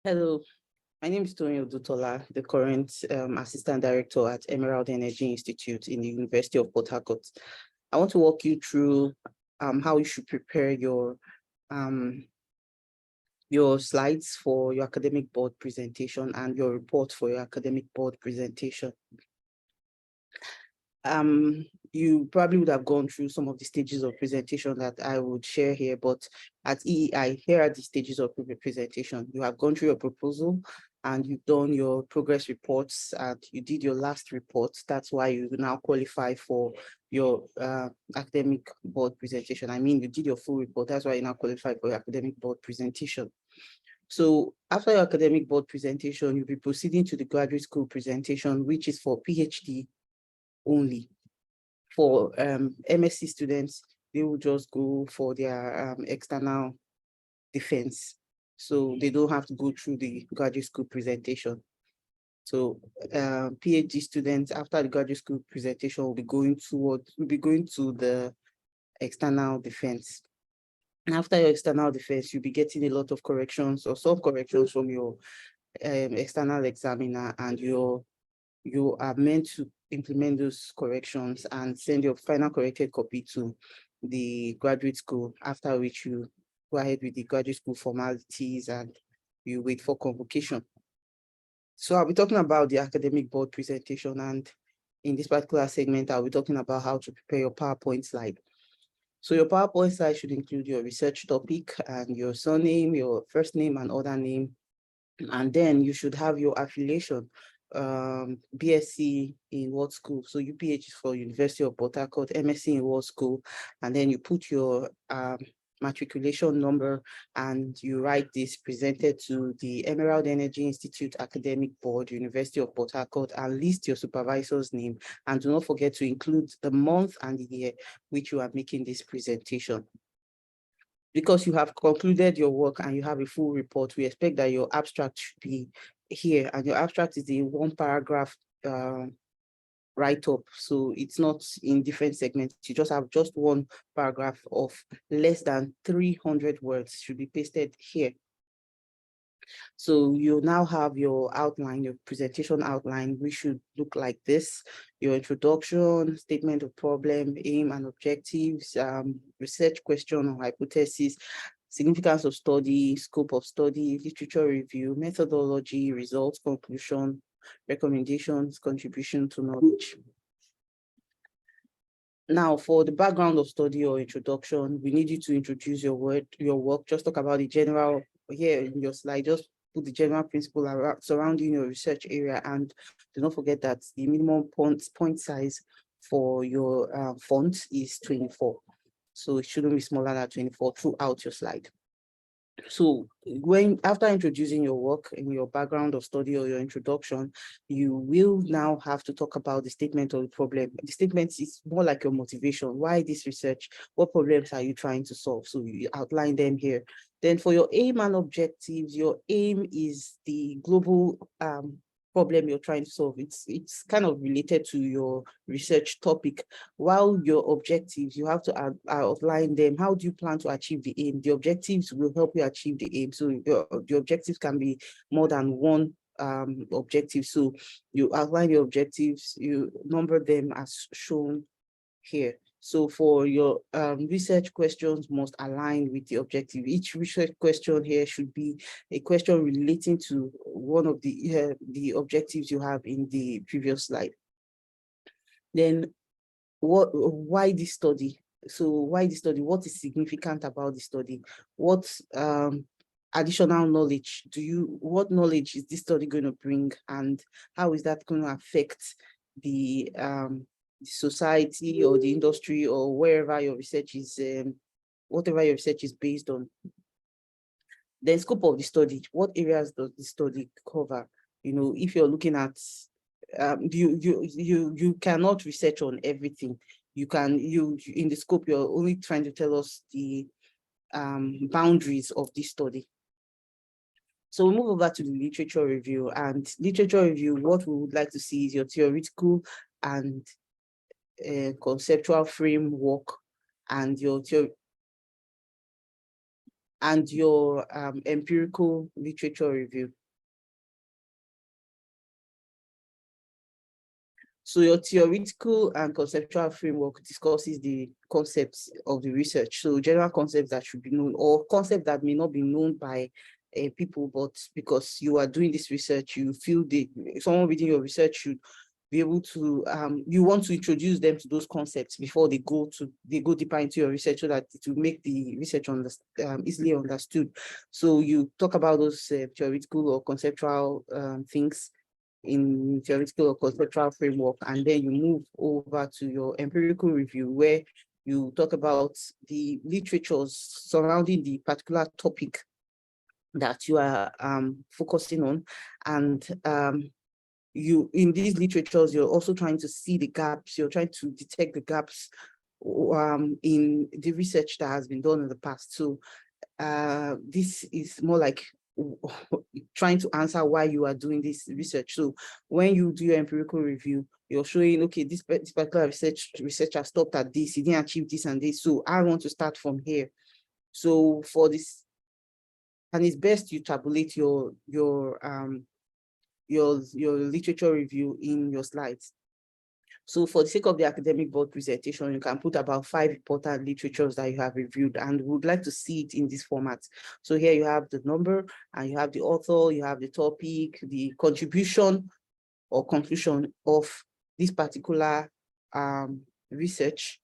Hello, my name is Tony Odutola, the current Assistant Director at Emerald Energy Institute in the University of Port Harcourt. I want to walk you through how you should prepare your slides for your academic board presentation and your report for your academic board presentation. You probably would have gone through some of the stages of presentation that I would share here, but at EEI, here are the stages of presentation. You have gone through your proposal and you've done your progress reports and you did your last report. That's why you now qualify for your academic board presentation. I mean, you did your full report. That's why you now qualify for your academic board presentation. So after your academic board presentation, you'll be proceeding to the graduate school presentation, which is for PhD only. For MSc students, they will just go for their external defense. So they don't have to go through the graduate school presentation. So PhD students, after the graduate school presentation, will be going to the external defense. And after your external defense, you'll be getting a lot of corrections or self-corrections from your external examiner, and you are meant to implement those corrections and send your final corrected copy to the graduate school, after which you go ahead with the graduate school formalities and you wait for convocation. So I'll be talking about the academic board presentation, and in this particular segment, I'll be talking about how to prepare your PowerPoint slide. So your PowerPoint slide should include your research topic and your surname, your first name and other name, and then you should have your affiliation, BSc in what school. So UPH is for University of Port Harcourt, MSc in what school, and then you put your matriculation number and you write this: presented to the Emerald Energy Institute Academic Board, University of Port Harcourt, and list your supervisor's name. And do not forget to include the month and the year which you are making this presentation. Because you have concluded your work and you have a full report, we expect that your abstract should be here, and your abstract is a one paragraph write-up. So it's not in different segments. You just have just one paragraph of less than 300 words should be pasted here. So you now have your outline, your presentation outline, which should look like this: your introduction, statement of problem, aim and objectives, research question or hypothesis, significance of study, scope of study, literature review, methodology, results, conclusion, recommendations, contribution to knowledge. Now, for the background of study or introduction, we need you to introduce your work. Just talk about the general here in your slide. Just put the general principle surrounding your research area, and do not forget that the minimum point size for your font is 24. So it shouldn't be smaller than 24 throughout your slide. So after introducing your work in your background of study or your introduction, you will now have to talk about the statement of the problem. The statement is more like your motivation. Why this research? What problems are you trying to solve? So you outline them here. Then for your aim and objectives, your aim is the global problem you're trying to solve. It's kind of related to your research topic, while your objectives, you have to outline them. How do you plan to achieve the aim? The objectives will help you achieve the aim. So the objectives can be more than one objective. So you outline your objectives, you number them as shown here. So for your research questions must align with the objective. Each research question here should be a question relating to one of the objectives you have in the previous slide. Then why this study? So why the study? What is significant about the study? What additional knowledge what knowledge is this study going to bring, and how is that going to affect the society or the industry or wherever your research is, whatever your research is based on? Then scope of the study: what areas does the study cover? You know, if you're looking at you cannot research on everything. You in the scope, you're only trying to tell us the boundaries of this study. So we move over to the literature review. And literature review, what we would like to see is your theoretical and conceptual framework and your and your empirical literature review. So your theoretical and conceptual framework discusses the concepts of the research. So general concepts that should be known, or concepts that may not be known by people, but because you are doing this research, you feel someone reading your research should be able to, you want to introduce them to those concepts before they go deeper into your research, so that it will make the research easily understood. So you talk about those theoretical or conceptual things in theoretical or conceptual framework, and then you move over to your empirical review, where you talk about the literatures surrounding the particular topic that you are focusing on. And you, in these literatures, you're also trying to see the gaps, you're trying to detect the gaps in the research that has been done in the past. So this is more like trying to answer why you are doing this research. So when you do your empirical review, you're showing, okay, this particular researcher stopped at this, he didn't achieve this and this, so I want to start from here. So for this, and it's best you tabulate your literature review in your slides. So for the sake of the academic board presentation, you can put about 5 important literatures that you have reviewed, and we would like to see it in this format. So here you have the number, and you have the author, you have the topic, the contribution or conclusion of this particular research,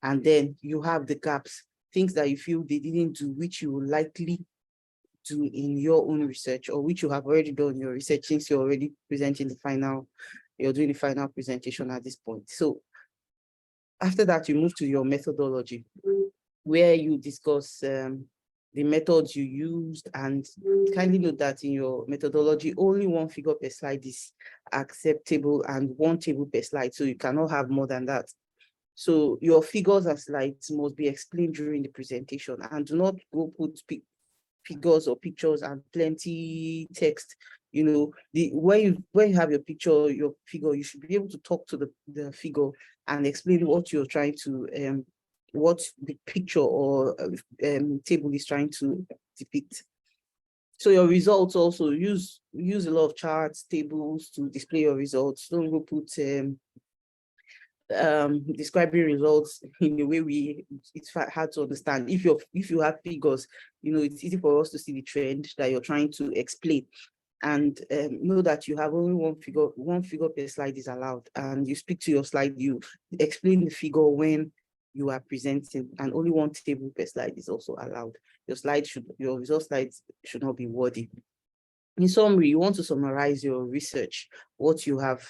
and then you have the gaps, things that you feel they didn't do, which you will likely do in your own research, or which you have already done in your research, since you're already presenting the final, you're doing the final presentation at this point. So after that, you move to your methodology, where you discuss the methods you used, and kindly note that in your methodology, only 1 figure per slide is acceptable and 1 table per slide, so you cannot have more than that. So your figures and slides must be explained during the presentation, and do not go put figures or pictures and plenty text. You know, when you have your picture, your figure, you should be able to talk to the figure and explain what you're trying to what the picture or table is trying to depict. So your results also, use a lot of charts, tables to display your results. Don't go put describing results in a way it's hard to understand. If you have figures, you know, it's easy for us to see the trend that you're trying to explain. And know that you have only 1 figure per slide is allowed, and you speak to your slide, you explain the figure when you are presenting, and only 1 table per slide is also allowed. Your result slides should not be wordy. In summary, you want to summarize your research, what you have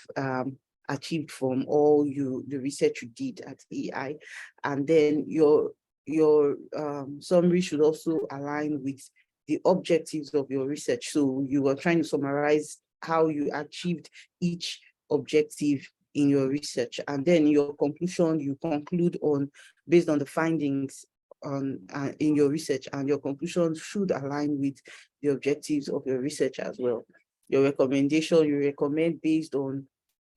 achieved from all the research you did at AI, and then your summary should also align with the objectives of your research. So you are trying to summarize how you achieved each objective in your research, and then your conclusion, you conclude on based on the findings in your research, and your conclusions should align with the objectives of your research as well. Your recommendation, you recommend based on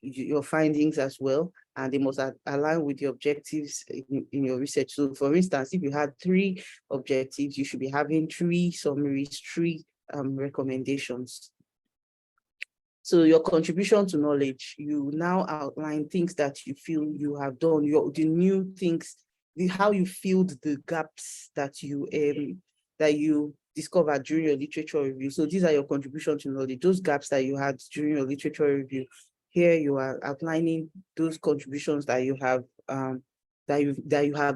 your findings as well, and they must align with the objectives in your research. So for instance, if you had 3 objectives, you should be having 3 summaries, 3 recommendations. So your contribution to knowledge, you now outline things that you feel you have done, the new things, how you filled the gaps that you discovered during your literature review. So these are your contribution to knowledge, those gaps that you had during your literature review. Here you are outlining those contributions that you have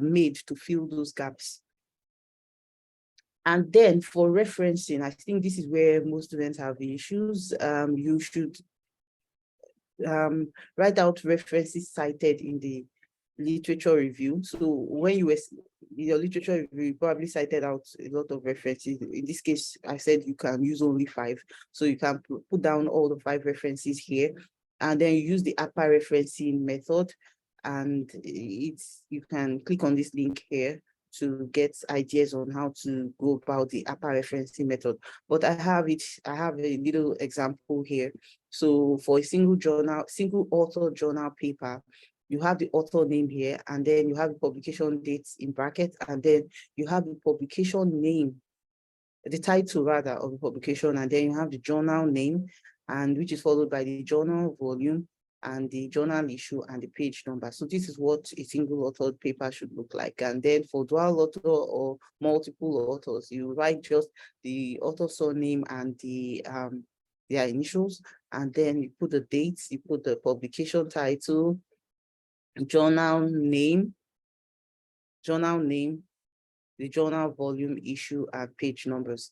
made to fill those gaps. And then for referencing, I think this is where most students have the issues. You should write out references cited in the literature review. So when you were in your literature review, you probably cited out a lot of references. In this case, I said you can use only 5. So you can put down all the 5 references here, and then you use the APA referencing method, and you can click on this link here to get ideas on how to go about the APA referencing method. But I have a little example here. So for a single author journal paper, you have the author name here, and then you have the publication dates in brackets, and then you have the publication name, the title rather of the publication, and then you have the journal name, and which is followed by the journal volume and the journal issue and the page number. So this is what a single authored paper should look like. And then for dual author or multiple authors, you write just the author surname and their initials, and then you put the dates, you put the publication title, journal name, the journal volume, issue, and page numbers.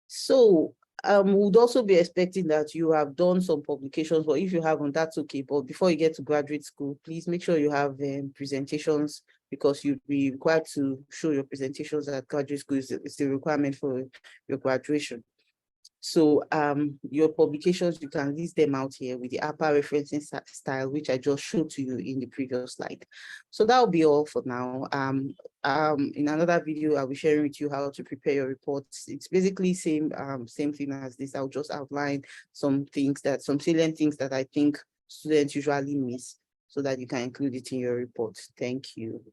So would also be expecting that you have done some publications, but if you haven't, that's okay. But before you get to graduate school, please make sure you have presentations, because you'd be required to show your presentations at graduate school. It's the requirement for your graduation. So your publications, you can list them out here with the APA referencing style, which I just showed to you in the previous slide. So that will be all for now. In another video, I'll be sharing with you how to prepare your reports. It's basically same thing as this. I'll just outline some salient things that I think students usually miss, so that you can include it in your report. Thank you.